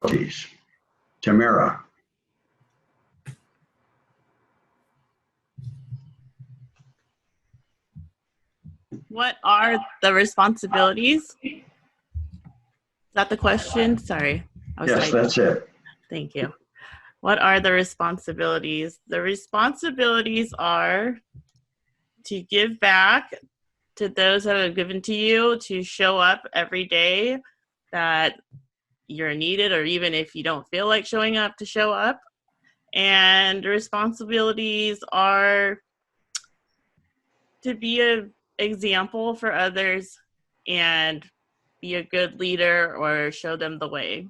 Please. Tamara. What are the responsibilities? Is that the question? Sorry. Yes, that's it. Thank you. What are the responsibilities? The responsibilities are to give back to those that have given to you, to show up every day that you're needed, or even if you don't feel like showing up, to show up. And the responsibilities are to be an example for others and be a good leader or show them the way.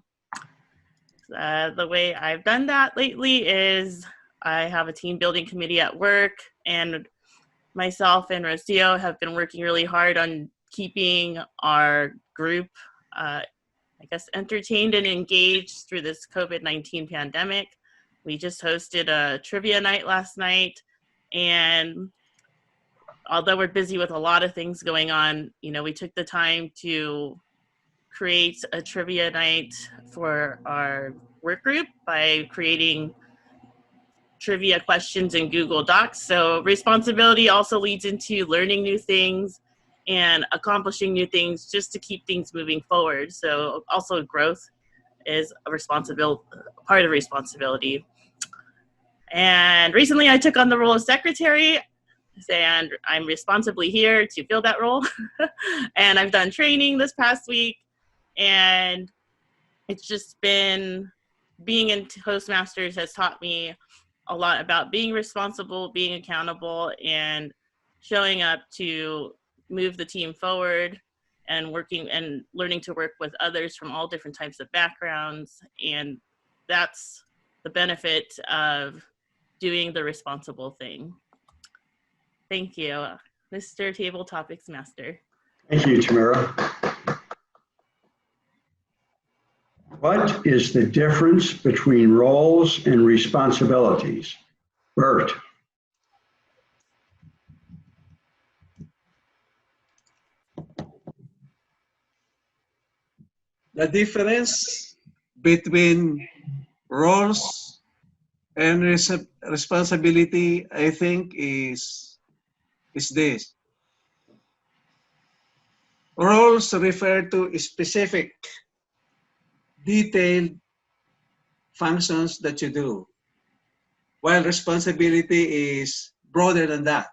The way I've done that lately is I have a team building committee at work, and myself and Rocio have been working really hard on keeping our group, entertained and engaged through this COVID-19 pandemic. We just hosted a trivia night last night, and although we're busy with a lot of things going on, we took the time to create a trivia night for our work group by creating trivia questions in Google Docs. So responsibility also leads into learning new things and accomplishing new things just to keep things moving forward. So also growth is a part of responsibility. And recently I took on the role of secretary, and I'm responsibly here to fill that role. And I've done training this past week, and it's just been, being in Toastmasters has taught me a lot about being responsible, being accountable, and showing up to move the team forward, and working and learning to work with others from all different types of backgrounds. And that's the benefit of doing the responsible thing. Thank you, Mr. Table Topics Master. Thank you, Tamara. What is the difference between roles and responsibilities? Bert. The difference between roles and responsibility, I think, is this. Roles refer to specific, detailed functions that you do, while responsibility is broader than that.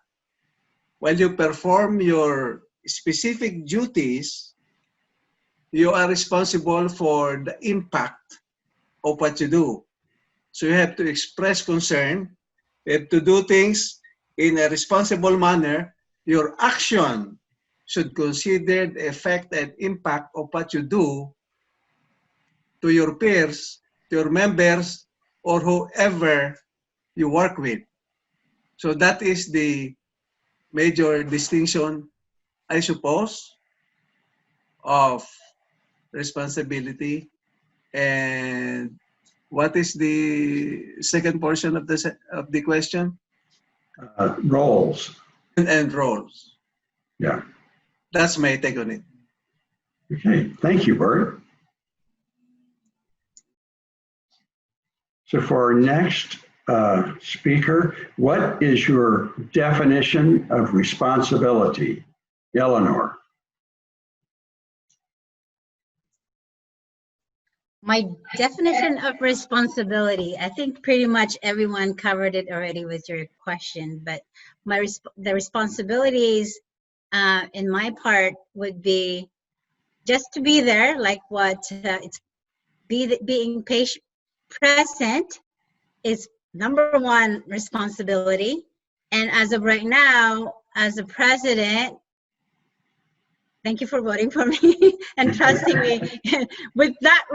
While you perform your specific duties, you are responsible for the impact of what you do. So you have to express concern, you have to do things in a responsible manner. Your action should consider the effect and impact of what you do to your peers, to your members, or whoever you work with. So that is the major distinction, I suppose, of responsibility. And what is the second portion of the question? Roles. And roles. Yeah. That's my take on it. Okay, thank you, Bert. So for our next speaker, what is your definition of responsibility? Eleanor. My definition of responsibility, I think pretty much everyone covered it already with your question, but the responsibilities in my part would be just to be there, like what it's being patient, present is number one responsibility. And as of right now, as a president, thank you for voting for me and trusting me with that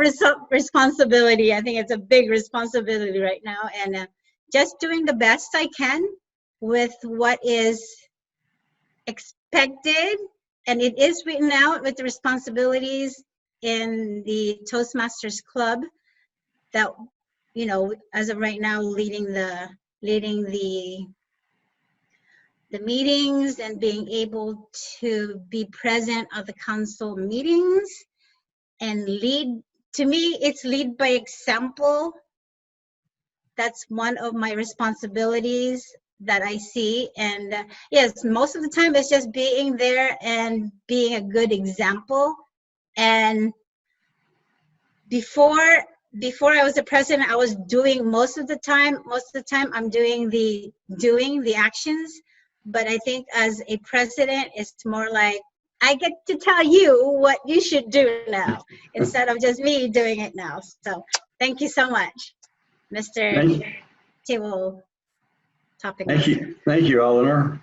responsibility. I think it's a big responsibility right now, and just doing the best I can with what is expected. And it is written out with the responsibilities in the Toastmasters Club that, you know, as of right now, leading the meetings and being able to be present at the council meetings and lead to me, it's lead by example. That's one of my responsibilities that I see. And yes, most of the time it's just being there and being a good example. And before I was the president, I was doing most of the time I'm doing the actions. But I think as a president, it's more like I get to tell you what you should do now instead of just me doing it now. So thank you so much, Mr. Thank, Table Topic. thank you, Eleanor.